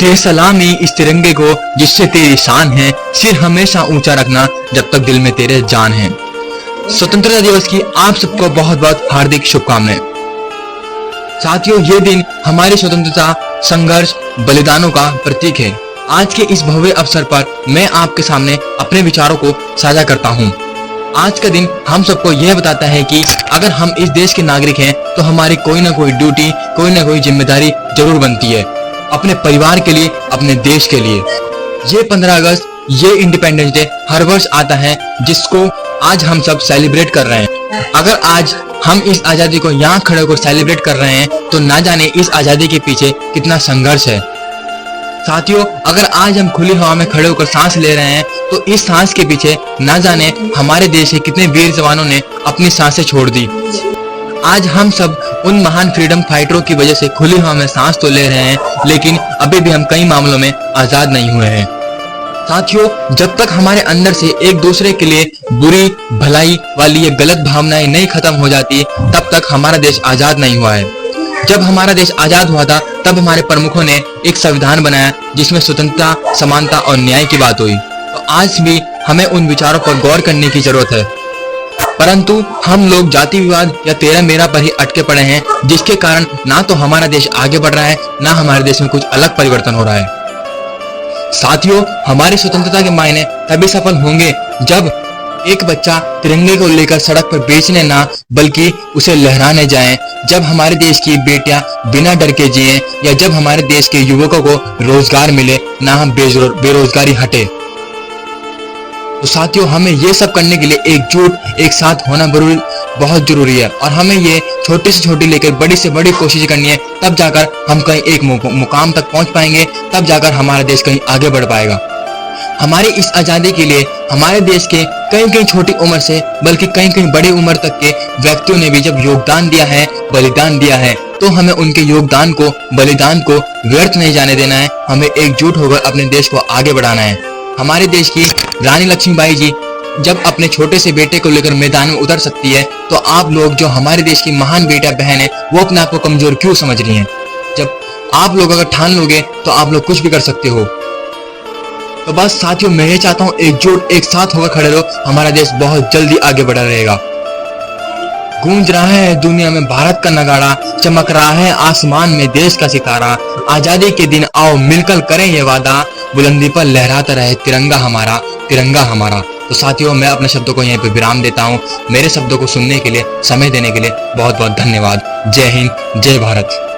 तेरी सलामी इस तिरंगे को जिससे तेरी शान है, सिर हमेशा ऊंचा रखना जब तक दिल में तेरे जान है। स्वतंत्रता दिवस की आप सबको बहुत बहुत हार्दिक शुभकामनाएं। साथियों, ये दिन हमारी स्वतंत्रता संघर्ष बलिदानों का प्रतीक है। आज के इस भव्य अवसर पर मैं आपके सामने अपने विचारों को साझा करता हूँ। आज का दिन हम सबको यह बताता है कि अगर हम इस देश के नागरिक हैं तो हमारी कोई ना कोई ड्यूटी, कोई ना कोई जिम्मेदारी जरूर बनती है, अपने परिवार के लिए, अपने देश के लिए। ये 15 अगस्त, ये इंडिपेंडेंस डे हर वर्ष आता है, जिसको आज हम सब सेलिब्रेट कर रहे हैं। अगर आज हम इस आजादी को यहाँ खड़े होकर सेलिब्रेट कर रहे हैं तो ना जाने इस आजादी के पीछे कितना संघर्ष है। साथियों, अगर आज हम खुली हवा में खड़े होकर सांस ले रहे हैं तो इस सांस के पीछे ना जाने हमारे देश के कितने वीर जवानों ने अपनी सांसें छोड़ दी। आज हम सब उन महान फ्रीडम फाइटरों की वजह से खुली हवा में सांस तो ले रहे हैं, लेकिन अभी भी हम कई मामलों में आजाद नहीं हुए हैं। साथियों, जब तक हमारे अंदर से एक दूसरे के लिए बुरी भलाई वाली ये गलत भावनाएं नहीं खत्म हो जाती, तब तक हमारा देश आजाद नहीं हुआ है। जब हमारा देश आजाद हुआ था तब हमारे प्रमुखों ने एक संविधान बनाया जिसमें स्वतंत्रता, समानता और न्याय की बात हुई। तो आज भी हमें उन विचारों पर गौर करने की जरूरत है, परंतु हम लोग जाति विवाद या तेरा मेरा पर ही अटके पड़े हैं, जिसके कारण ना तो हमारा देश आगे बढ़ रहा है, ना हमारे देश में कुछ अलग परिवर्तन हो रहा है। साथियों, हमारी स्वतंत्रता के मायने तभी सफल होंगे जब एक बच्चा तिरंगे को लेकर सड़क पर बेचने ना बल्कि उसे लहराने जाए, जब हमारे देश की बेटियां बिना डर के जिएं, या जब हमारे देश के युवकों को रोजगार मिले, ना हम बेरोजगारी हटे। तो साथियों, हमें ये सब करने के लिए एकजुट, एक साथ होना बहुत जरूरी है, और हमें ये छोटी से छोटी लेकर बड़ी से बड़ी कोशिश करनी है। तब जाकर हम कहीं एक मुकाम तक पहुंच पाएंगे, तब जाकर हमारा देश कहीं आगे बढ़ पाएगा। हमारी इस आजादी के लिए हमारे देश के कई छोटी उम्र से बल्कि कई बड़ी उम्र तक के व्यक्तियों ने भी जब योगदान दिया है, बलिदान दिया है, तो हमें उनके योगदान को, बलिदान को व्यर्थ नहीं जाने देना है। हमें एकजुट होकर अपने देश को आगे बढ़ाना है। हमारे देश की रानी लक्ष्मीबाई जी जब अपने छोटे से बेटे को लेकर मैदान में उतर सकती है, तो आप लोग जो हमारे देश की महान बेटा बहन है, वो अपने आप को कमजोर क्यों समझ रही हैं? जब आप लोग अगर ठान लोगे तो आप लोग कुछ भी कर सकते हो। तो बस साथियों, मैं ये चाहता हूँ एकजुट, एक साथ होकर खड़े रहो, हमारा देश बहुत जल्दी आगे बढ़ा रहेगा। गूंज रहा है दुनिया में भारत का नगाड़ा, चमक रहा है आसमान में देश का सितारा। आजादी के दिन आओ मिलकर करें ये वादा, बुलंदी पर लहराता रहे तिरंगा हमारा, तिरंगा हमारा। तो साथियों, मैं अपने शब्दों को यहीं पे विराम देता हूँ। मेरे शब्दों को सुनने के लिए, समय देने के लिए बहुत बहुत धन्यवाद। जय हिंद, जय भारत।